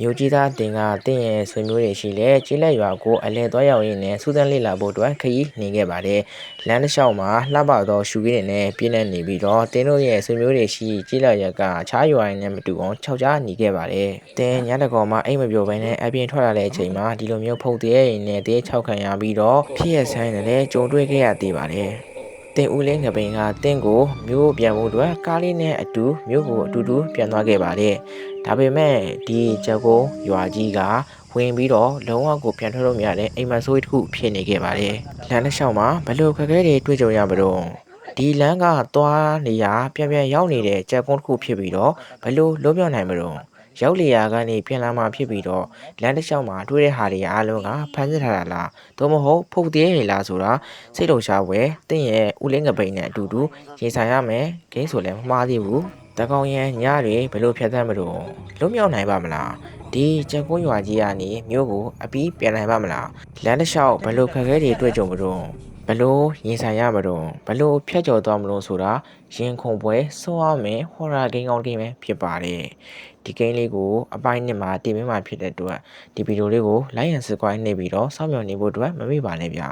မြို့ကြီးသားတင်ကတင့်ရဲ့ဆွေမျိုးတွေရှိလဲကျေးလက်ရွာကိုအလဲသွားရောက်ရင်းနဲ့စူးစမ်းလေ့လာဖို့အတွက်ခရီးနေခဲ့ပါတယ်။လမ်းတစ်လျှောက်မှာလှပသောရှုခင်းတွေနဲ့ပြည့်နေနေပြီးတော့တင်းတို့ရဲ့ဆွေမျိုးတွေရှိကျေးလက်ရွာကအခြားရွာရင်းနဲ့မတူအောင်ခြောက်ကြားနေခဲ့ပါတယ်။တင်းညတကောမှာအိမ်မပြောဘဲနဲ့အပြင်ထွက်လာတဲ့အချိန်မှာဒီလိုမျိုးဖုတ်တဲ့ရင်းနဲ့တင်းခြောက်ခံရပြီးတော့ဖြစ်ရဆိုင်နဲ့လည်းကြုံတွေ့ခဲ့ရသေးပါတယ်။တင်ဦးလေးငပိန်ကတင်းကိုမြို့ပြန်ဖို့အတွက်ကားလေးနဲ့အတူမြို့ကိုအတူတူပြန်သွားခဲ့ပါတယ်။ဒါပေမဲ့ဒီချက်ကိုရွာကြီးကဝင်ပြီးတော့လုံးဝကိုပြန်ထွက်လို့မရတဲ့အိမ်မဆိုးတစ်ခုဖြစ်နေခဲ့ပါတယ်။လမ်းတစ်လျှောက်မှာဘလို့ခက်ခဲတွေတွေ့ကြုံရမလို့ဒီလမ်းကသွားနေရပြန်ရောက်နေတဲ့ချက်ကုန်းတစ်ခုဖြစ်ပြီးတော့ဘလို့လုံးမြောက်နိုင်မလို့ရောက်လေရာကနေပြန်လာမှဖြစ်ပြီးတော့လမ်းတစ်လျှောက်မှာတွေ့တဲ့ဟာတွေအားလုံးကဖမ်းစစ်ထားတာလားသို့မဟုတ်ဖုတ်သေးရလားဆိုတာစိတ်လုံရှားဝဲတင့်ရဲ့ဦးလင်းကပိန်နဲ့အတူတူရင်ဆိုင်ရမယ်ဂိမ်းဆိုလည်းမမှားသေးဘူးတကောင်ရန်ညတွေဘလို့ဖြတ်သန်းမလို့လွတ်မြောက်နိုင်ပါမလားဒီချက်ကုန်းရွာကြီးကနေမြို့ကိုအပြီးပြန်နိုင်ပါမလားလမ်းတစ်လျှောက်ဘလို့ခက်ခဲတွေတွေ့ကြုံမလို့ဘလို့ရင်ဆိုင်ရမလို့ဘလို့ဖြတ်ကျော်သွားမလို့ဆိုတာရင်ခုန်ပွဲစောရမယ်ဟော်ရာဂိမ်းကောင်းဂိမ်းပဲဖြစ်ပါတယ်ဒီဂိမ်းလေးကိုအပိုင်းနှစ်မှာတင်ပေးမှဖြစ်တဲ့အတွက်ဒီဗီဒီယိုလေးကို like and subscribe နှိပ်ပြီးတော့စောင့်မျှော်နေဖို့အတွက်မမေ့ပါနဲ့ဗျ